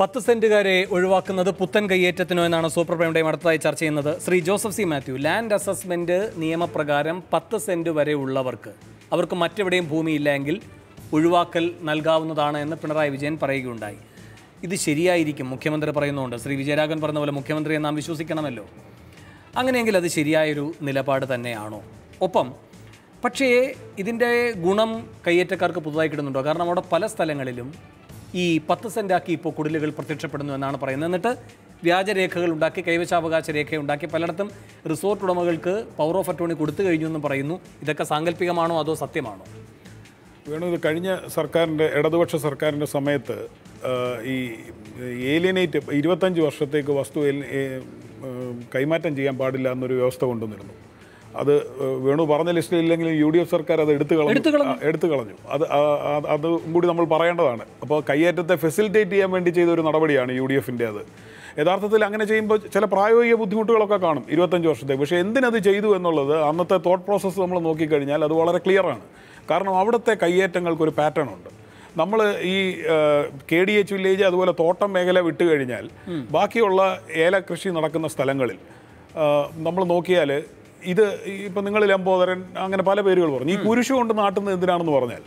10 സെന്റുകാരെ ഒഴിവാക്കുന്നത് പുത്തൻ കയ്യേറ്റത്തിനോ എന്നാണ് സൂപ്പർ പ്രൈം അടുത്തതായി ചർച്ച ചെയ്യുന്നത്. Shri Joseph C Mathew, land assessment നിയമപ്രകാരം 10 സെന്റ് വരെ ഉള്ളവർക്ക് അവർക്ക് മറ്റെവിടെയും ഭൂമിയില്ല എങ്കിൽ ഒഴിവാക്കൽ നൽകാവുന്നതാണ് എന്ന് പിണറായി വിജയൻ പറയുകയുണ്ടായി. ഇത് ശരിയായിരിക്കും, മുഖ്യമന്ത്രി പറയുന്നുണ്ട്. ശ്രീ വിജയരാഘവൻ പറഞ്ഞ പോലെ മുഖ്യമന്ത്രിയെ നാം വിശ്വസിക്കണമല്ലോ. അങ്ങനെയെങ്കിൽ അത് ശരിയായൊരു നിലപാട് തന്നെയാണോ? ഒപ്പം പക്ഷേ ഇതിൻ്റെ ഗുണം കയ്യേറ്റക്കാർക്ക് പുതുതായി കിട്ടുന്നുണ്ടോ? കാരണം അവിടെ പല സ്ഥലങ്ങളിലും ഈ 10 സെന്റാക്കി ഇപ്പോൾ കുടിലുകൾ പ്രത്യക്ഷപ്പെടുന്നു എന്നാണ് പറയുന്നത്. എന്നിട്ട് വ്യാജരേഖകൾ ഉണ്ടാക്കി, കൈവശാവകാശ രേഖയുണ്ടാക്കി പലയിടത്തും റിസോർട്ട് ഉടമകൾക്ക് പവർ ഓഫ് അറ്റോർണി കൊടുത്തു കഴിഞ്ഞു എന്നും പറയുന്നു. ഇതൊക്കെ സാങ്കല്പികമാണോ അതോ സത്യമാണോ? ഇത് കഴിഞ്ഞ സർക്കാരിൻ്റെ ഇടതുപക്ഷ സർക്കാരിൻ്റെ സമയത്ത് ഈ ഏലിയനേറ്റ് 25 വർഷത്തേക്ക് വസ്തു കൈമാറ്റം ചെയ്യാൻ പാടില്ല എന്നൊരു വ്യവസ്ഥ കൊണ്ടുവന്നിരുന്നു. അത് വേണു പറഞ്ഞ ലിസ്റ്റിലില്ലെങ്കിലും UDF സർക്കാർ അത് എടുത്തു കളഞ്ഞു. അതും കൂടി നമ്മൾ പറയേണ്ടതാണ്. അപ്പോൾ കയ്യേറ്റത്തെ ഫെസിലിറ്റേറ്റ് ചെയ്യാൻ വേണ്ടി ചെയ്തൊരു നടപടിയാണ് UDFൻ്റെ. അത് യഥാർത്ഥത്തിൽ അങ്ങനെ ചെയ്യുമ്പോൾ ചില പ്രായോഗിക ബുദ്ധിമുട്ടുകളൊക്കെ കാണും 25 വർഷത്തേക്ക്. പക്ഷേ എന്തിനത് ചെയ്തു എന്നുള്ളത് അന്നത്തെ തോട്ട് പ്രോസസ്സ് നമ്മൾ നോക്കിക്കഴിഞ്ഞാൽ അത് വളരെ ക്ലിയറാണ്. കാരണം അവിടുത്തെ കയ്യേറ്റങ്ങൾക്കൊരു പാറ്റേൺ ഉണ്ട്. നമ്മൾ ഈ KDH വില്ലേജ് അതുപോലെ തോട്ടം മേഖല വിട്ടുകഴിഞ്ഞാൽ ബാക്കിയുള്ള ഏലകൃഷി നടക്കുന്ന സ്ഥലങ്ങളിൽ നമ്മൾ നോക്കിയാൽ ഇത് ഇപ്പം നിങ്ങൾ ലംബോദരൻ അങ്ങനെ പല പേരുകൾ പറഞ്ഞു. ഈ കുരിശു കൊണ്ട് നാട്ടുന്നത് എന്തിനാണെന്ന് പറഞ്ഞാൽ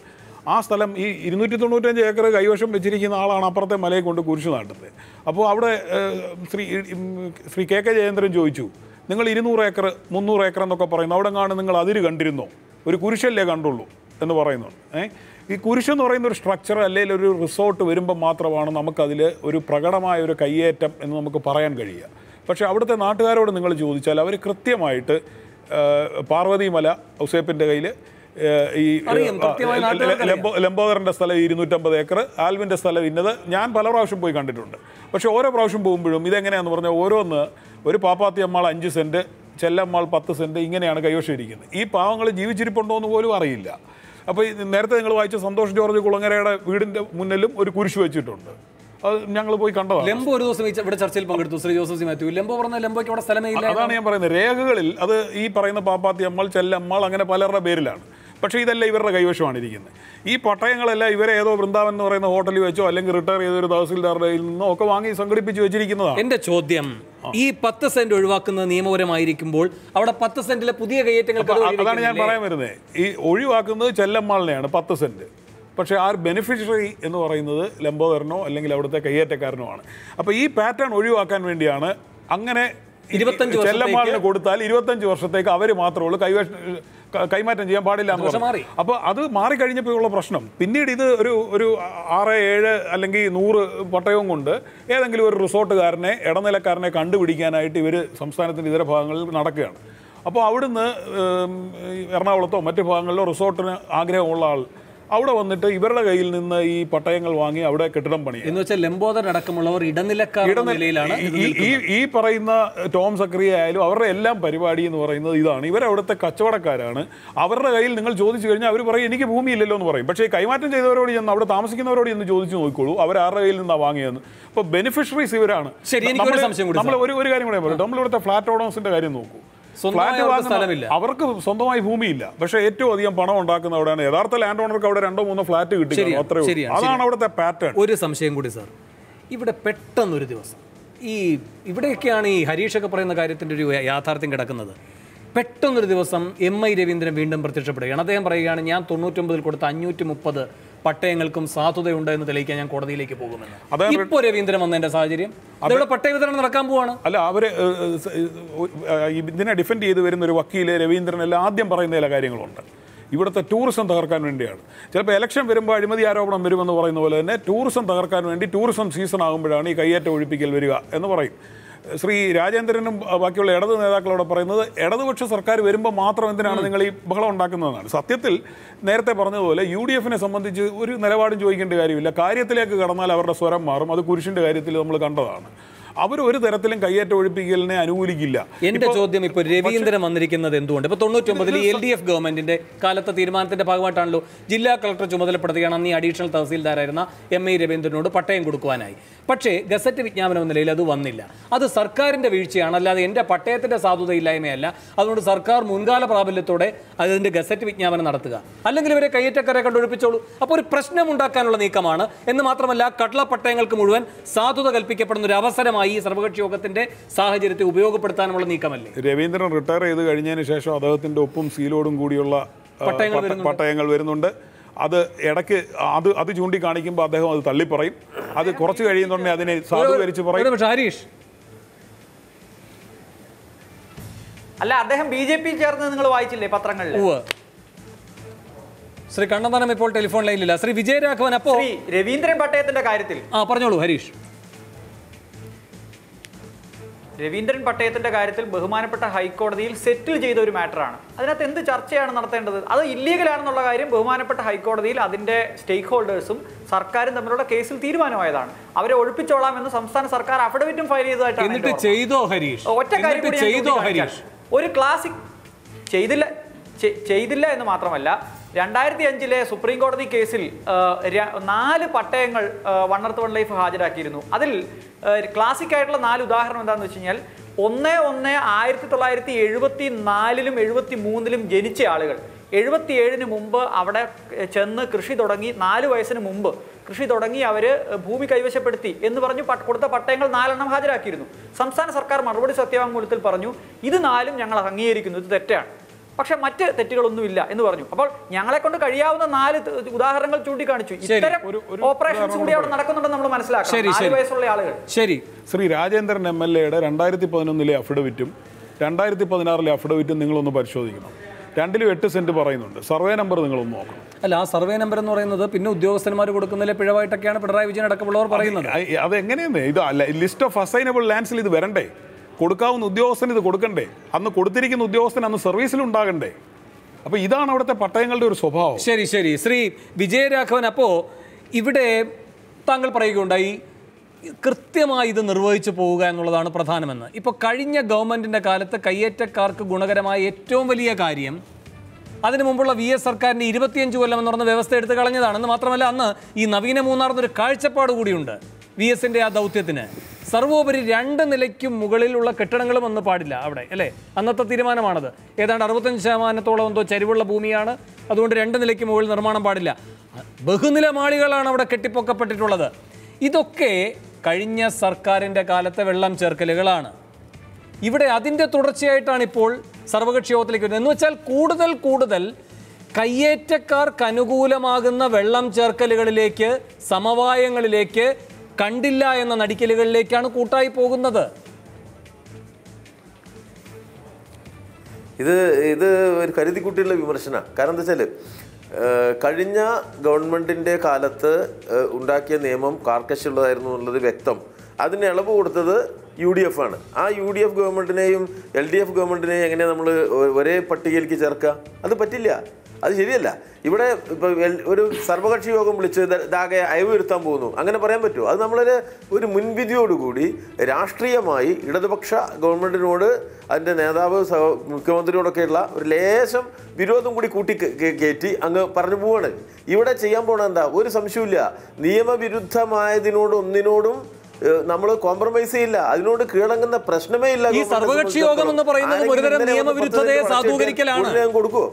ആ സ്ഥലം ഈ 295 ഏക്കർ കൈവശം വെച്ചിരിക്കുന്ന ആളാണ് അപ്പുറത്തെ മലയെ കൊണ്ട് കുരിശു നാട്ടുന്നത്. അപ്പോൾ അവിടെ ശ്രീ KK ജയേന്ദ്രൻ ചോദിച്ചു, നിങ്ങൾ 200 ഏക്കർ 300 ഏക്കർ എന്നൊക്കെ പറയുന്നു, അവിടെ കാണും നിങ്ങൾ അതിര് കണ്ടിരുന്നോ? ഒരു കുരിശല്ലേ കണ്ടുള്ളൂ എന്ന് പറയുന്നുണ്ട്. ഈ കുരിശെന്ന് പറയുന്ന ഒരു സ്ട്രക്ചർ അല്ലെങ്കിൽ ഒരു റിസോർട്ട് വരുമ്പോൾ മാത്രമാണ് നമുക്കതിൽ ഒരു പ്രകടമായ ഒരു കയ്യേറ്റം എന്ന് നമുക്ക് പറയാൻ കഴിയുക. പക്ഷേ അവിടുത്തെ നാട്ടുകാരോട് നിങ്ങൾ ചോദിച്ചാൽ അവർ കൃത്യമായിട്ട് പാർവതിമല ഔസേപ്പിൻ്റെ കയ്യിൽ ഈ ലംബോദരൻ്റെ സ്ഥലം 250 ഏക്കർ, ആൽവിൻ്റെ സ്ഥലം ഇന്നത് ഞാൻ പല പ്രാവശ്യം പോയി കണ്ടിട്ടുണ്ട്. പക്ഷേ ഓരോ പ്രാവശ്യം പോകുമ്പോഴും ഇതെങ്ങനെയാണെന്ന് പറഞ്ഞാൽ ഓരോന്ന് ഒരു പാപ്പാത്തി അമ്മാൾ 5 സെൻറ്റ്, ചെല്ലമ്മാൾ 10 സെൻറ്റ് ഇങ്ങനെയാണ് കൈവശം ഇരിക്കുന്നത്. ഈ പാവങ്ങൾ ജീവിച്ചിരിപ്പുണ്ടോ എന്ന് പോലും അറിയില്ല. അപ്പോൾ നേരത്തെ നിങ്ങൾ വായിച്ച സന്തോഷ് ജോർജ് കുളങ്ങരയുടെ വീടിൻ്റെ മുന്നിലും ഒരു കുരിശ് വെച്ചിട്ടുണ്ട്. അത് ഞങ്ങൾ പോയി കണ്ടതാണ്. ലെമ്പോ ഒരു ദിവസം ഇവിടെ ചർച്ചയിൽ പങ്കെടുത്തു ശ്രീ ജോസഫ് സി മാത്യു. ലെമ്പോ പറഞ്ഞ ലെമ്പോയ്ക്ക് അവിടെ സ്ഥലമേ ഇല്ല. അതാണ് ഞാൻ പറയുന്നത്. രേഖകളിൽ അത് ഈ പറയുന്ന പാപ്പാത്തി അമ്മാൾ, ചെല്ലമ്മാൾ അങ്ങനെ പലരുടെ പേരിലാണ്. പക്ഷേ ഇതെല്ലാം ഇവരുടെ കൈവശമാണ് ഇരിക്കുന്നത്. ഈ പട്ടയങ്ങളെല്ലാം ഇവരെ ഏതോ വൃന്ദാവൻ എന്ന് പറയുന്ന ഹോട്ടലിൽ വെച്ചോ അല്ലെങ്കിൽ റിട്ടയർ ചെയ്തൊരു തഹസിൽദാറുടെ കയ്യിൽ നിന്നോ ഒക്കെ വാങ്ങി സംഘടിപ്പിച്ച് വെച്ചിരിക്കുന്നതാണ്. എൻ്റെ ചോദ്യം, ഈ 10 സെന്റ് ഒഴിവാക്കുന്നത് നിയമപരമായിരിക്കുമ്പോൾ അവിടെ 10 സെന്റിലെ പുതിയ കയ്യേറ്റങ്ങൾ, അതാണ് ഞാൻ പറയാൻ വരുന്നത്. ഈ ഒഴിവാക്കുന്നത് ചെല്ലമ്മാളിനെയാണ് 10 സെന്റ്. പക്ഷേ ആ ബെനിഫിഷ്യറി എന്ന് പറയുന്നത് ലംബോദരനോ അല്ലെങ്കിൽ അവിടുത്തെ കയ്യേറ്റക്കാരനോ ആണ്. അപ്പോൾ ഈ പാറ്റേൺ ഒഴിവാക്കാൻ വേണ്ടിയാണ് അങ്ങനെ ചെല്ലമ്മാളിന് കൊടുത്താൽ 25 വർഷത്തേക്ക് അവർ മാത്രമേ ഉള്ളൂ കൈമാറ്റം ചെയ്യാൻ പാടില്ല എന്ന് പറഞ്ഞു. അപ്പോൾ അത് മാറിക്കഴിഞ്ഞപ്പോഴുള്ള പ്രശ്നം പിന്നീട് ഇത് ഒരു 6, 7 അല്ലെങ്കിൽ 100 പട്ടയവും കൊണ്ട് ഏതെങ്കിലും ഒരു റിസോർട്ടുകാരനെ, ഇടനിലക്കാരനെ കണ്ടുപിടിക്കാനായിട്ട് ഇവർ സംസ്ഥാനത്തിൻ്റെ ഇതര ഭാഗങ്ങളിൽ നടക്കുകയാണ്. അപ്പോൾ അവിടുന്ന് എറണാകുളത്തോ മറ്റു ഭാഗങ്ങളിലോ റിസോർട്ടിന് ആഗ്രഹമുള്ള ആൾ അവിടെ വന്നിട്ട് ഇവരുടെ കയ്യിൽ നിന്ന് ഈ പട്ടയങ്ങൾ വാങ്ങി അവിടെ കെട്ടിടം പണി എന്ന് വെച്ചാൽ ലംബോദരൻ അടക്കമുള്ളവർ ഇടനിലക്കാരുടെ നിലയിലാണ്. ഈ പറയുന്ന ടോം സക്രിയ ആയാലും അവരുടെ എല്ലാം പരിപാടി എന്ന് പറയുന്നത് ഇതാണ്. ഇവരവിടുത്തെ കച്ചവടക്കാരാണ്. അവരുടെ കയ്യിൽ നിങ്ങൾ ചോദിച്ചു കഴിഞ്ഞാൽ അവർ പറയും എനിക്ക് ഭൂമിയില്ലല്ലോ എന്ന് പറയും. പക്ഷേ കൈമാറ്റം ചെയ്തവരോട് ചെന്ന് അവിടെ താമസിക്കുന്നവരോട് ചെന്ന് ചോദിച്ചു നോക്കിക്കോളൂ അവരാരുടെ കയ്യിൽ നിന്നാണ് വാങ്ങിയതെന്ന്. അപ്പോൾ ബെനിഫിഷ്യറീസ് ഇവരാണ്. നമ്മൾ ഒരു കാര്യം കൂടെ പറയും, നമ്മളിവിടുത്തെ ഫ്ലാറ്റ് ഓണേഴ്സിന്റെ കാര്യം നോക്കൂ. അവർക്ക് സ്വന്തമായി ഭൂമിയില്ല, പക്ഷേ ഏറ്റവും അധികം പണം ഉണ്ടാക്കുന്ന അവിടെയാണ്. യഥാർത്ഥ ലാൻഡ് ഓണർക്ക് അവിടെ 2-3 ഫ്ലാറ്റ് കിട്ടി. അതാണ് അവിടുത്തെ പാറ്റേൺ. ഒരു സംശയം കൂടി സാർ, ഇവിടെ പെട്ടെന്നൊരു ദിവസം ഇവിടെയൊക്കെയാണ് ഈ ഹരീഷൊക്കെ പറയുന്ന കാര്യത്തിൻ്റെ ഒരു യാഥാർത്ഥ്യം കിടക്കുന്നത്. പെട്ടെന്നൊരു ദിവസം MI രവീന്ദ്രൻ വീണ്ടും പ്രത്യക്ഷപ്പെടുകയാണ്. അദ്ദേഹം പറയുകയാണ്, ഞാൻ 99-ൽ കൊടുത്ത 530 പട്ടയങ്ങൾക്കും സാധുതയുണ്ട് എന്ന് തെളിയിക്കാൻ ഞാൻ കോടതിയിലേക്ക് പോകുമെന്ന്. ഇപ്പോൾ രവീന്ദ്രൻ വന്നതിന്റെ സാഹചര്യം അവിടെ പട്ടയ വിതരണം നടക്കാൻ പോവാണ്. അല്ല, അവര് ഇതിനെ ഡിഫെൻഡ് ചെയ്ത് വരുന്ന ഒരു വക്കീല് രവീന്ദ്രനെല്ലാം ആദ്യം പറയുന്ന ചില കാര്യങ്ങളുണ്ട്. ഇവിടുത്തെ ടൂറിസം തകർക്കാൻ വേണ്ടിയാണ്. ചിലപ്പോൾ ഇലക്ഷൻ വരുമ്പോൾ അഴിമതി ആരോപണം വരുമെന്ന് പറയുന്ന പോലെ തന്നെ ടൂറിസം തകർക്കാൻ വേണ്ടി ടൂറിസം സീസൺ ആകുമ്പോഴാണ് ഈ കയ്യേറ്റ ഒഴിപ്പിക്കൽ വരിക എന്ന് പറയും. ശ്രീ രാജേന്ദ്രനും ബാക്കിയുള്ള ഇടത് നേതാക്കളോട് പറയുന്നത് ഇടതുപക്ഷ സർക്കാർ വരുമ്പോൾ മാത്രം എന്തിനാണ് നിങ്ങൾ ഈ ബഹളം ഉണ്ടാക്കുന്നതെന്നാണ്. സത്യത്തിൽ നേരത്തെ പറഞ്ഞതുപോലെ UDFനെ സംബന്ധിച്ച് ഒരു നിലപാടും ചോദിക്കേണ്ട കാര്യമില്ല. കാര്യത്തിലേക്ക് കടന്നാൽ അവരുടെ സ്വരം മാറും. അത് കുരിശിൻ്റെ കാര്യത്തിൽ നമ്മൾ കണ്ടതാണ്. അവർ ഒരു തരത്തിലും കയ്യേറ്റം ഒഴിപ്പിക്കലിനെ അനുകൂലിക്കില്ല. എന്റെ ചോദ്യം ഇപ്പോൾ രവീന്ദ്രൻ വന്നിരിക്കുന്നത് എന്തുകൊണ്ട്? ഇപ്പോൾ 99 LDF ഗവൺമെന്റിന്റെ കാലത്തെ തീരുമാനത്തിന്റെ ഭാഗമായിട്ടാണല്ലോ ജില്ലാ കളക്ടർ ചുമതലപ്പെടുത്തുകയാണ് അന്ന് ഈ അഡീഷണൽ തഹസീൽദാരായിരുന്ന MA രവീന്ദ്രനോട് പട്ടയം കൊടുക്കുവാനായി. പക്ഷേ ഗസറ്റ് വിജ്ഞാപനം എന്ന നിലയിൽ അത് വന്നില്ല. അത് സർക്കാരിന്റെ വീഴ്ചയാണ്, അല്ലാതെ എൻ്റെ പട്ടയത്തിന്റെ സാധുതയില്ലായ്മയല്ല. അതുകൊണ്ട് സർക്കാർ മുൻകാല പ്രാബല്യത്തോടെ അതിന്റെ ഗസറ്റ് വിജ്ഞാപനം നടത്തുക, അല്ലെങ്കിൽ ഇവരെ കയ്യേറ്റക്കാരെ കണ്ടൊഴിപ്പിച്ചോളൂ. അപ്പോൾ ഒരു പ്രശ്നം ഉണ്ടാക്കാനുള്ള നീക്കമാണ് എന്ന് മാത്രമല്ല, കട്ല പട്ടയങ്ങൾക്ക് മുഴുവൻ സാധുത കൽപ്പിക്കപ്പെടുന്ന ഒരു അവസരമായി ഈ സർവകക്ഷി യോഗത്തിന്റെ സാഹചര്യത്തെ ഉപയോഗപ്പെടുത്താനുള്ള നീക്കമല്ലേ? രവീന്ദ്രൻ റിട്ടയർ ചെയ്ത് കഴിഞ്ഞതിന് ശേഷം അദ്ദേഹത്തിന്റെ ഒപ്പും സീലോടും കൂടിയുള്ള പട്ടയങ്ങൾ വരുന്നുണ്ട്. അത് ഇടയ്ക്ക് അത് ചൂണ്ടിക്കാണിക്കുമ്പോൾ അദ്ദേഹം അത് തള്ളിപ്പറയും. അത് കുറച്ച് കഴിയുന്നുണ്ടെങ്കിൽ അതിനെ സാധൂകരിച്ച് പറയും. ഹരീഷ് അല്ല, അദ്ദേഹം BJP ചേർന്ന് നിങ്ങൾ വായിച്ചില്ലേ പത്രങ്ങളിൽ? ശ്രീ കണ്ണന്താനം ഇപ്പോൾ ടെലിഫോൺ ലൈനിലില്ല. ശ്രീ വിജയരാഘവൻ, അപ്പോൾ രവീന്ദ്രൻ പട്ടയത്തിന്റെ കാര്യത്തിൽ പറഞ്ഞോളൂ ഹരീഷ്. രവീന്ദ്രൻ പട്ടയത്തിന്റെ കാര്യത്തിൽ ബഹുമാനപ്പെട്ട ഹൈക്കോടതിയിൽ സെറ്റിൽ ചെയ്ത ഒരു മാറ്ററാണ്. അതിനകത്ത് എന്ത് ചർച്ചയാണ് നടത്തേണ്ടത്? അത് ഇല്ലീഗലാണെന്നുള്ള കാര്യം ബഹുമാനപ്പെട്ട ഹൈക്കോടതിയിൽ അതിന്റെ സ്റ്റേക്ക് ഹോൾഡേഴ്സും സർക്കാരും തമ്മിലുള്ള കേസിൽ തീരുമാനമായതാണ്. അവരെ ഒഴിപ്പിച്ചോളാം എന്ന് സംസ്ഥാന സർക്കാർ അഫിഡവിറ്റും ഫയൽ ചെയ്തതായിട്ടാണ്. ഒറ്റ കാര്യം കൂടി, ഒരു ക്ലാസിക് ചെയ്തില്ല എന്ന് മാത്രമല്ല, 2005 സുപ്രീം കോടതി കേസിൽ 4 പട്ടയങ്ങൾ വണ്ണർത്ത് വൺ ലൈഫ് ഹാജരാക്കിയിരുന്നു. അതിൽ ക്ലാസിക് ആയിട്ടുള്ള 4 ഉദാഹരണം എന്താണെന്ന് വെച്ച് കഴിഞ്ഞാൽ, 1/1/1974 73 ജനിച്ച ആളുകൾ 77 മുമ്പ് അവിടെ ചെന്ന് കൃഷി തുടങ്ങി, 4 വയസ്സിന് മുമ്പ് കൃഷി തുടങ്ങി അവർ ഭൂമി കൈവശപ്പെടുത്തി എന്ന് പറഞ്ഞു കൊടുത്ത പട്ടയങ്ങൾ 4 എണ്ണം ഹാജരാക്കിയിരുന്നു. സംസ്ഥാന സർക്കാർ മറുപടി സത്യവാങ്മൂലത്തിൽ പറഞ്ഞു ഇത് 4ഉം ഞങ്ങൾ അംഗീകരിക്കുന്നു, ഇത് തെറ്റാണ്, പക്ഷെ മറ്റ് തെറ്റുകളൊന്നുമില്ല എന്ന് പറഞ്ഞു. അപ്പോൾ ഞങ്ങളെ കൊണ്ട് കഴിയാവുന്ന 4 ഉദാഹരണങ്ങൾ ചൂണ്ടിക്കാണിച്ചു. ഇത്തരം ഓപ്പറേഷൻസ് കൂടി അവിടെ നടക്കുന്നുണ്ടെന്ന് നമ്മൾ മനസ്സിലാക്കണം. 4 വയസ്സുള്ള ആളുകൾ. ശരി, ശ്രീ രാജേന്ദ്രൻ MLA-യുടെ 2011 അഫിഡവിറ്റും 2016 അഫിഡവിറ്റും നിങ്ങളൊന്ന് പരിശോധിക്കണം. 2ലും 8 സെന്റ് പറയുന്നുണ്ട്. സർവേ നമ്പർ നിങ്ങളൊന്ന് നോക്കണം. അല്ല, ആ സർവേ നമ്പർ എന്ന് പറയുന്നത് പിന്നെ ഉദ്യോഗസ്ഥന്മാർ കൊടുക്കുന്നതിലെ പിഴവായിട്ടൊക്കെയാണ് പിണറായി വിജയൻ അടക്കമുള്ളവർ പറയുന്നത്. അതെങ്ങനെയാണ് ഇത്? അല്ല, ലിസ്റ്റ് ഓഫ് അസൈനബിൾ ലാൻഡ്സിൽ ഇത് വരണ്ടേ? കൊടുക്കാവുന്ന ഉദ്യോഗസ്ഥന് ഇത് കൊടുക്കണ്ടേ? അന്ന് കൊടുത്തിരിക്കുന്ന ഉദ്യോഗസ്ഥൻ അന്ന് സർവീസിലുണ്ടാകണ്ടേ? അപ്പോൾ ഇതാണ് അവിടുത്തെ പട്ടയങ്ങളുടെ ഒരു സ്വഭാവം. ശരി, ശ്രീ വിജയരാഘവൻ, അപ്പോൾ ഇവിടെ താങ്കൾ പറയുകയുണ്ടായി കൃത്യമായി ഇത് നിർവഹിച്ചു പോവുക എന്നുള്ളതാണ് പ്രധാനമെന്ന്. ഇപ്പോൾ കഴിഞ്ഞ ഗവൺമെൻറ്റിൻ്റെ കാലത്ത് കയ്യേറ്റക്കാർക്ക് ഗുണകരമായ ഏറ്റവും വലിയ കാര്യം അതിനു മുമ്പുള്ള VS സർക്കാരിൻ്റെ 25 കൊല്ലം എന്ന് പറഞ്ഞ വ്യവസ്ഥ എടുത്ത് കളഞ്ഞതാണെന്ന് മാത്രമല്ല, അന്ന് ഈ നവീന മൂന്നാറിനൊരു കാഴ്ചപ്പാട് കൂടിയുണ്ട് VS-ന്റെ ആ ദൗത്യത്തിന്. സർവോപരി 2 നിലയ്ക്കും മുകളിലുള്ള കെട്ടിടങ്ങളും ഒന്നും പാടില്ല അവിടെ, അല്ലേ? അന്നത്തെ തീരുമാനമാണത്. ഏതാണ്ട് 65% എന്തോ ചരിവുള്ള ഭൂമിയാണ്, അതുകൊണ്ട് 2 നിലയ്ക്ക് മുകളിൽ നിർമ്മാണം പാടില്ല. ബഹുനില മാളികളാണ് അവിടെ കെട്ടിപ്പൊക്കപ്പെട്ടിട്ടുള്ളത്. ഇതൊക്കെ കഴിഞ്ഞ സർക്കാരിൻ്റെ കാലത്തെ വെള്ളം ചേർക്കലുകളാണ്. ഇവിടെ അതിൻ്റെ തുടർച്ചയായിട്ടാണ് ഇപ്പോൾ സർവകക്ഷി യോഗത്തിലേക്ക് വരുന്നത്. എന്ന് വെച്ചാൽ കൂടുതൽ കയ്യേറ്റക്കാർക്ക് അനുകൂലമാകുന്ന വെള്ളം ചേർക്കലുകളിലേക്ക്, സമവായങ്ങളിലേക്ക്, കണ്ടില്ല എന്ന നടിക്കലുകളിലേക്കാണ് കൂട്ടായി പോകുന്നത്. ഇത് ഒരു കരുതിക്കുട്ടിയുള്ള വിമർശനമാണ്. കാരണം എന്താ വെച്ചാൽ കഴിഞ്ഞ ഗവൺമെൻറ്റിൻ്റെ കാലത്ത് ഉണ്ടാക്കിയ നിയമം കാർക്കശ്യമുള്ളതായിരുന്നു എന്നുള്ളത് വ്യക്തം. അതിന് ഇളവ് കൊടുത്തത് UDF ആണ്. ആ UDF ഗവൺമെൻറ്റിനെയും LDF ഗവൺമെൻറ്റിനെയും എങ്ങനെയാണ് നമ്മൾ ഒരേ പട്ടികയിലേക്ക് ചേർക്കുക? അത് പറ്റില്ല, അത് ശരിയല്ല. ഇവിടെ ഇപ്പോൾ ഒരു സർവകക്ഷി യോഗം വിളിച്ച് ഇതാകെ അയവ് വരുത്താൻ പോകുന്നു, അങ്ങനെ പറയാൻ പറ്റുമോ? അത് ഒരു മുൻവിധിയോടുകൂടി രാഷ്ട്രീയമായി ഇടതുപക്ഷ ഗവൺമെൻറ്റിനോട് അതിൻ്റെ നേതാവ് മുഖ്യമന്ത്രിയോടൊക്കെയുള്ള ഒരു ലേശം വിരോധം കൂടി കയറ്റി അങ്ങ് പറഞ്ഞു പോവാണ്. ഇവിടെ ചെയ്യാൻ പോണ എന്താ? ഒരു സംശയമില്ല, നിയമവിരുദ്ധമായതിനോട് ഒന്നിനോടും നമ്മൾ കോംപ്രമൈസ് ചെയ്യില്ല, അതിനോട് കീഴടങ്ങുന്ന പ്രശ്നമേ ഇല്ല. ഈ സർവകക്ഷി യോഗം എന്ന് പറയുന്നത് ഒരുതരം നിയമവിരുദ്ധതയെ സാധൂകരിക്കലാണ്. കൊടുക്കുവോ?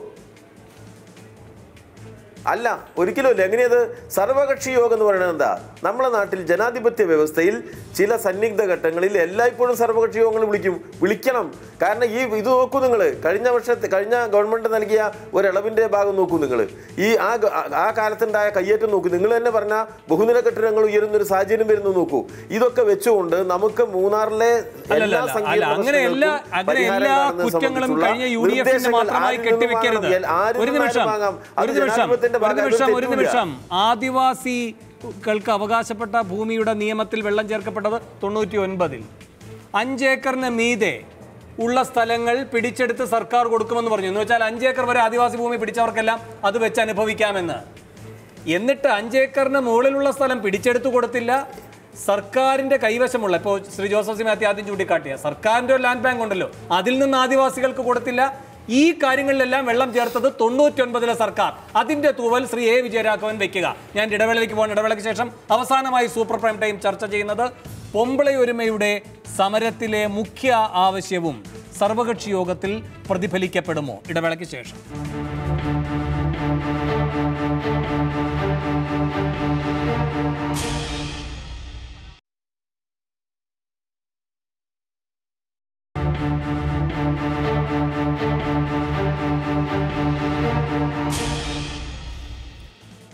അല്ല, ഒരിക്കലുമില്ല. എങ്ങനെയത്? സർവകക്ഷി യോഗം എന്ന് പറയുന്നത് എന്താ? നമ്മുടെ നാട്ടിൽ ജനാധിപത്യ വ്യവസ്ഥയിൽ ചില സന്നിഗ്ധ ഘട്ടങ്ങളിൽ എല്ലായ്പ്പോഴും സർവകക്ഷി യോഗങ്ങൾ വിളിക്കണം. കാരണം ഇത് നോക്കൂ നിങ്ങൾ, കഴിഞ്ഞ ഗവൺമെൻറ് നൽകിയ ഒരിളവിൻ്റെ ഭാഗം നോക്കൂ നിങ്ങൾ, ആ കാലത്തുണ്ടായ കയ്യേറ്റം നോക്കൂ, നിങ്ങൾ തന്നെ പറഞ്ഞ ബഹുനില കെട്ടിടങ്ങൾ ഉയരുന്നൊരു സാഹചര്യം വരുന്നു നോക്കൂ. ഇതൊക്കെ വെച്ചുകൊണ്ട് നമുക്ക് മൂന്നാറിലെ എല്ലാ ഒരു നിമിഷം ആദിവാസികൾക്ക് അവകാശപ്പെട്ട ഭൂമിയുടെ നിയമത്തിൽ വെള്ളം ചേർക്കപ്പെട്ടത് 99-ൽ 5 ഏക്കറിന് മീതെ ഉള്ള സ്ഥലങ്ങൾ പിടിച്ചെടുത്ത് സർക്കാർ കൊടുക്കുമെന്ന് പറഞ്ഞു. എന്ന് വെച്ചാൽ 5 ഏക്കർ വരെ ആദിവാസി ഭൂമി പിടിച്ചവർക്കെല്ലാം അത് വെച്ച് അനുഭവിക്കാമെന്ന്. എന്നിട്ട് 5 ഏക്കറിന് മുകളിലുള്ള സ്ഥലം പിടിച്ചെടുത്തു കൊടുത്തില്ല, സർക്കാരിന്റെ കൈവശമുള്ള, ഇപ്പോൾ ശ്രീ ജോസഫ് സി മാത്യു ആദ്യം ചൂണ്ടിക്കാട്ടിയ സർക്കാരിന്റെ ഒരു ലാൻഡ് ബാങ്ക് ഉണ്ടല്ലോ, അതിൽ നിന്ന് ആദിവാസികൾക്ക് കൊടുത്തില്ല. ഈ കാര്യങ്ങളിലെല്ലാം വെള്ളം ചേർത്തത് 99-ലെ സർക്കാർ. അതിന്റെ തൂവൽ ശ്രീ എ വിജയരാഘവൻ വെക്കുക. ഞാൻ ഇടവേളയ്ക്ക് പോകണം. ഇടവേളയ്ക്ക് ശേഷം അവസാനമായി സൂപ്പർ പ്രൈം ടൈം ചർച്ച ചെയ്യുന്നത് പൊമ്പിളയൊരുമയുടെ സമരത്തിലെ മുഖ്യ ആവശ്യവും സർവകക്ഷി യോഗത്തിൽ പ്രതിഫലിക്കപ്പെടുമോ? ഇടവേളയ്ക്ക് ശേഷം.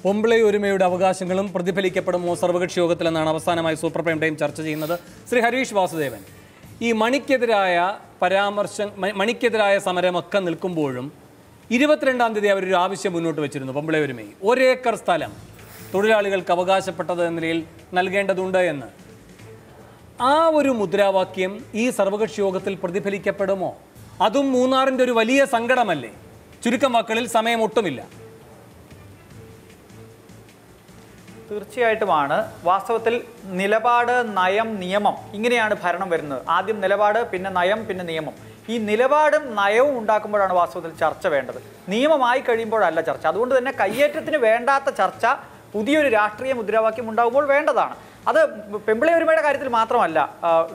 പൊമ്പിളയൊരുമയുടെ അവകാശങ്ങളും പ്രതിഫലിക്കപ്പെടുമോ സർവകക്ഷി യോഗത്തിൽ എന്നാണ് അവസാനമായി സൂപ്പർ പ്രൈം ടൈം ചർച്ച ചെയ്യുന്നത്. ശ്രീ ഹരീഷ് വാസുദേവൻ, ഈ മണിക്കെതിരായ സമരമൊക്കെ നിൽക്കുമ്പോഴും 22-ാം തീയതി അവരൊരു ആവശ്യം മുന്നോട്ട് വെച്ചിരുന്നു. പൊമ്പിളയൊരുമയിൽ 1 ഏക്കർ സ്ഥലം തൊഴിലാളികൾക്ക് അവകാശപ്പെട്ടത് എന്ന നിലയിൽ നൽകേണ്ടതുണ്ട് എന്ന്. ആ ഒരു മുദ്രാവാക്യം ഈ സർവകക്ഷി യോഗത്തിൽ പ്രതിഫലിക്കപ്പെടുമോ? അതും മൂന്നാറിൻ്റെ ഒരു വലിയ സങ്കടമല്ലേ? ചുരുക്കം വാക്കുകളിൽ സമയം ഒട്ടുമില്ല. തീർച്ചയായിട്ടുമാണ്. വാസ്തവത്തിൽ നിലപാട്, നയം, നിയമം ഇങ്ങനെയാണ് ഭരണം വരുന്നത്. ആദ്യം നിലപാട്, പിന്നെ നയം, പിന്നെ നിയമം. ഈ നിലപാടും നയവും ഉണ്ടാക്കുമ്പോഴാണ് വാസ്തവത്തിൽ ചർച്ച വേണ്ടത്. നിയമമായി കഴിയുമ്പോഴല്ല ചർച്ച. അതുകൊണ്ട് തന്നെ കയ്യേറ്റത്തിന് വേണ്ടാത്ത ചർച്ച പുതിയൊരു രാഷ്ട്രീയ മുദ്രാവാക്യം ഉണ്ടാകുമ്പോൾ വേണ്ടതാണ്. അത് പെമ്പിളയൊരുമയുടെ കാര്യത്തിൽ മാത്രമല്ല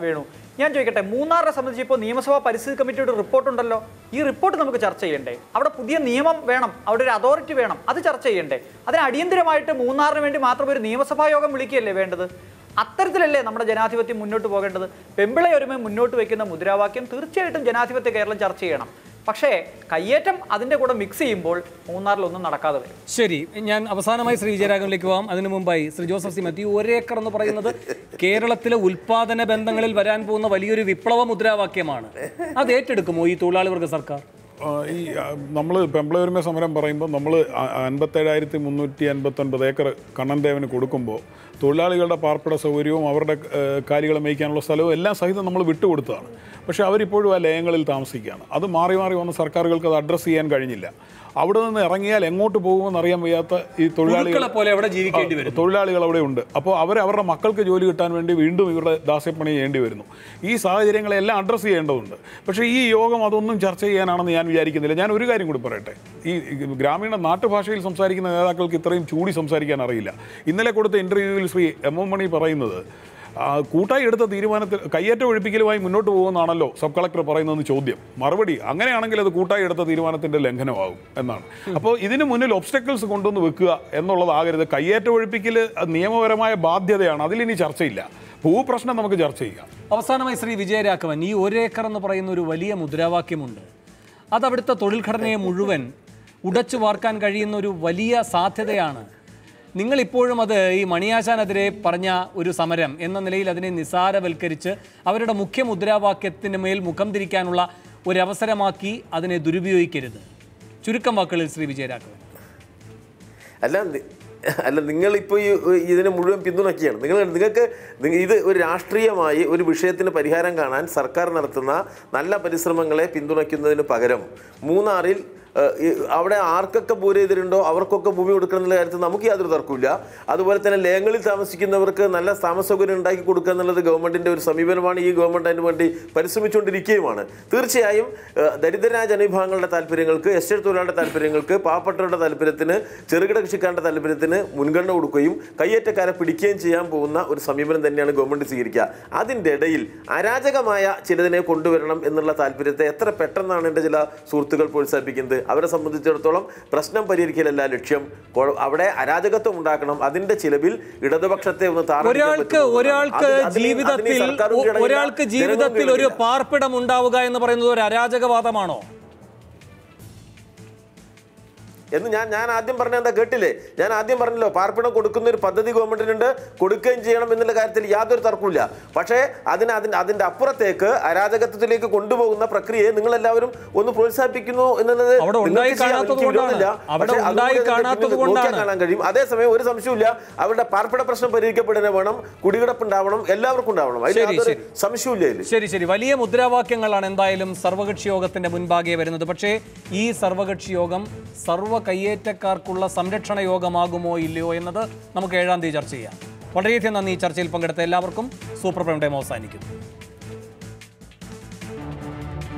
വേണു. ഞാൻ ചോദിക്കട്ടെ, മൂന്നാറിനെ സംബന്ധിച്ച് ഇപ്പോൾ നിയമസഭാ പരിസ്ഥിതി കമ്മിറ്റിയുടെ റിപ്പോർട്ടുണ്ടല്ലോ. ഈ റിപ്പോർട്ട് നമുക്ക് ചർച്ച ചെയ്യണ്ടേ? അവിടെ പുതിയ നിയമം വേണം, അവിടെ ഒരു അതോറിറ്റി വേണം, അത് ചർച്ച ചെയ്യണ്ടേ? അതിന് അടിയന്തരമായിട്ട് മൂന്നാറിന് വേണ്ടി മാത്രം ഒരു നിയമസഭാ യോഗം വിളിക്കുകയല്ലേ വേണ്ടത്? അത്തരത്തിലല്ലേ നമ്മുടെ ജനാധിപത്യം മുന്നോട്ട് പോകേണ്ടത്? പെമ്പിളയൊരുമ മുന്നോട്ട് വയ്ക്കുന്ന മുദ്രാവാക്യം തീർച്ചയായിട്ടും ജനാധിപത്യ കേരളം ചർച്ച ചെയ്യണം. പക്ഷേ കയ്യേറ്റം അതിൻ്റെ കൂടെ മിക്സ് ചെയ്യുമ്പോൾ മൂന്നാറിലൊന്നും നടക്കാതെ വരും. ശരി, ഞാൻ അവസാനമായി ശ്രീ വിജയരാഘവനിലേക്ക് പോകാം. അതിനു മുമ്പായി Shri Joseph C Mathew, 1 acre എന്ന് പറയുന്നത് കേരളത്തിലെ ഉൽപാദന ബന്ധങ്ങളിൽ വരാൻ പോകുന്ന വലിയൊരു വിപ്ലവ മുദ്രാവാക്യമാണ്. അത് ഏറ്റെടുക്കുമോ ഈ തൊഴിലാളി വർഗ സർക്കാർ? ഈ നമ്മൾ പെമ്പിളയൊരുമ സമരം പറയുമ്പോൾ നമ്മൾ 57,359 ഏക്കർ കണ്ണൻ ദേവന് കൊടുക്കുമ്പോൾ തൊഴിലാളികളുടെ പാർപ്പിട സൗകര്യവും അവരുടെ കാലികളെ മേയ്ക്കാനുള്ള സ്ഥലവും എല്ലാം സഹിതം നമ്മൾ വിട്ടുകൊടുത്തതാണ്. പക്ഷേ അവരിപ്പോഴും ആ ലയങ്ങളിൽ താമസിക്കുകയാണ്. അത് മാറി മാറി വന്ന സർക്കാരുകൾക്ക് അത് അഡ്രസ്സ് ചെയ്യാൻ കഴിഞ്ഞില്ല. അവിടെ നിന്ന് ഇറങ്ങിയാൽ എങ്ങോട്ട് പോകുമെന്ന് അറിയാൻ വയ്യാത്ത ഈ തൊഴിലാളികൾ അവിടെ ഉണ്ട്. അപ്പോൾ അവരുടെ മക്കൾക്ക് ജോലി കിട്ടാൻ വേണ്ടി വീണ്ടും ഇവരുടെ ദാസ്യപ്പണി ചെയ്യേണ്ടി വരുന്നു. ഈ സാഹചര്യങ്ങളെല്ലാം അഡ്രസ്സ് ചെയ്യേണ്ടതുണ്ട്. പക്ഷേ ഈ യോഗം അതൊന്നും ചർച്ച ചെയ്യാനാണെന്ന് ഞാൻ വിചാരിക്കുന്നില്ല. ഞാൻ ഒരു കാര്യം കൂടി പറയട്ടെ. ഈ ഗ്രാമീണ നാട്ടുഭാഷയിൽ സംസാരിക്കുന്ന നേതാക്കൾക്ക് ഇത്രയും ചൂടി സംസാരിക്കാൻ അറിയില്ല. ഇന്നലെ കൊടുത്ത ഇൻ്റർവ്യൂവിൽ ശ്രീ എം എം മണി പറയുന്നത് കൂട്ടായി എടുത്ത തീരുമാനത്തിൽ കയ്യേറ്റം ഒഴിപ്പിക്കലുമായി മുന്നോട്ട് പോകുമെന്നാണല്ലോ സബ് കളക്ടർ പറയുന്നതെന്ന് ചോദ്യം. മറുപടി അങ്ങനെയാണെങ്കിൽ അത് കൂട്ടായി എടുത്ത തീരുമാനത്തിൻ്റെ ലംഘനമാകും എന്നാണ്. അപ്പോൾ ഇതിന് മുന്നിൽ ഒബ്സ്റ്റക്കിൾസ് കൊണ്ടുവന്ന് വെക്കുക എന്നുള്ളതാകരുത്. കയ്യേറ്റം ഒഴിപ്പിക്കൽ നിയമപരമായ ബാധ്യതയാണ്. അതിലിനി ചർച്ചയില്ല. ഭൂപ്രശ്നം നമുക്ക് ചർച്ച ചെയ്യാം. അവസാനമായി ശ്രീ വിജയരാഘവൻ, ഈ 1 ഏക്കർ എന്ന് പറയുന്ന ഒരു വലിയ മുദ്രാവാക്യമുണ്ട്. അത് അവിടുത്തെ തൊഴിൽ ഘടനയെ മുഴുവൻ ഉടച്ചു വാർക്കാൻ കഴിയുന്ന ഒരു വലിയ സാധ്യതയാണ്. നിങ്ങളിപ്പോഴും അത് ഈ മണിയാശാനെതിരെ പറഞ്ഞ ഒരു സമരം എന്ന നിലയിൽ അതിനെ നിസാരവൽക്കരിച്ച് അവരുടെ മുഖ്യ മുദ്രാവാക്യത്തിന് മേൽ മുഖം തിരിക്കാനുള്ള ഒരവസരമാക്കി അതിനെ ദുരുപയോഗിക്കരുത്. ചുരുക്കം വാക്കുകളിൽ ശ്രീ വിജയരാഘവൻ. അല്ല നിങ്ങളിപ്പോൾ ഇതിനെ മുഴുവൻ പിന്തുണയ്ക്കുകയാണ്. നിങ്ങൾക്ക് ഇത് ഒരു രാഷ്ട്രീയമായി ഒരു വിഷയത്തിന് പരിഹാരം കാണാൻ സർക്കാർ നടത്തുന്ന നല്ല പരിശ്രമങ്ങളെ പിന്തുണയ്ക്കുന്നതിന് പകരം മൂന്നാറിൽ അവിടെ ആർക്കൊക്കെ ഭൂരഹിതരുണ്ടോ അവർക്കൊക്കെ ഭൂമി കൊടുക്കണം എന്നുള്ള കാര്യത്തിൽ നമുക്ക് യാതൊരു തർക്കമില്ല. അതുപോലെ തന്നെ ലയങ്ങളിൽ താമസിക്കുന്നവർക്ക് നല്ല താമസ സൗകര്യം ഉണ്ടാക്കി കൊടുക്കുക എന്നുള്ളത് ഗവൺമെൻറ്റിൻ്റെ ഒരു സമീപനമാണ്. ഈ ഗവൺമെൻറ് അതിന് വേണ്ടി പരിശ്രമിച്ചുകൊണ്ടിരിക്കുകയുമാണ്. തീർച്ചയായും ദരിദ്രരായ ജനവിഭാഗങ്ങളുടെ താല്പര്യങ്ങൾക്ക്, എസ്റ്റേറ്റ് തൊഴിലാളിയുടെ താല്പര്യങ്ങൾക്ക്, പാവപ്പെട്ടവരുടെ താല്പര്യത്തിന്, ചെറുകിട കൃഷിക്കാരുടെ താല്പര്യത്തിന് മുൻഗണന കൊടുക്കുകയും കയ്യേറ്റക്കാരെ പിടിക്കുകയും ചെയ്യാൻ പോകുന്ന ഒരു സമീപനം തന്നെയാണ് ഗവൺമെൻറ് സ്വീകരിക്കുക. അതിൻ്റെ ഇടയിൽ അരാജകമായ ചിലതിനെ കൊണ്ടുവരണം എന്നുള്ള താല്പര്യത്തെ എത്ര പെട്ടെന്നാണ് എൻ്റെ ചില സുഹൃത്തുക്കൾ പ്രോത്സാഹിപ്പിക്കുന്നത്. അവരെ സംബന്ധിച്ചിടത്തോളം പ്രശ്നം പരിഹരിക്കലല്ല ലക്ഷ്യം. അവിടെ അരാജകത്വം ഉണ്ടാക്കണം. അതിന്റെ ചിലവിൽ ഇടതുപക്ഷത്തെ ഒന്ന് ഒരാൾക്ക് ജീവിതത്തിൽ ഒരു പാർപ്പിടം ഉണ്ടാവുക എന്ന് പറയുന്നത് ഒരു അരാജകവാദമാണോ എന്ന് ഞാൻ ആദ്യം പറഞ്ഞ എന്താ കേട്ടില്ലേ? ഞാൻ ആദ്യം പറഞ്ഞല്ലോ, പാർപ്പിടം കൊടുക്കുന്ന ഒരു പദ്ധതി ഗവൺമെന്റിനുണ്ട്, കൊടുക്കുകയും ചെയ്യണം എന്നുള്ള കാര്യത്തിൽ യാതൊരു തർക്കമില്ല. പക്ഷേ അതിന്റെ അപ്പുറത്തേക്ക് അരാജകത്വത്തിലേക്ക് കൊണ്ടുപോകുന്ന പ്രക്രിയയെ നിങ്ങൾ എല്ലാവരും ഒന്ന് പ്രോത്സാഹിപ്പിക്കുന്നു എന്നുള്ളത് കാണാൻ കഴിയും. അതേസമയം ഒരു സംശയമില്ല, അവരുടെ പാർപ്പിട പ്രശ്നം പരിഹരിക്കപ്പെടുന്ന വേണം, കുടികിടപ്പ് ഉണ്ടാവണം, എല്ലാവർക്കും ഉണ്ടാവണം. അതിൽ സംശയമില്ല. ശരി, വലിയ മുദ്രാവാക്യങ്ങളാണ് എന്തായാലും സർവകക്ഷി യോഗത്തിന്റെ മുൻപാകെ വരുന്നത്. പക്ഷേ ഈ സർവകക്ഷി യോഗം കയ്യേറ്റക്കാർക്കുള്ള സംരക്ഷണ യോഗമാകുമോ ഇല്ലയോ എന്നത് നമുക്ക് 7-ാം തീയതി ചർച്ച ചെയ്യാം. വളരെയധികം നന്ദി. ഈ ചർച്ചയിൽ പങ്കെടുത്ത എല്ലാവർക്കും സൂപ്പർ പ്രൈം ടൈം അവസാനിക്കുന്നു.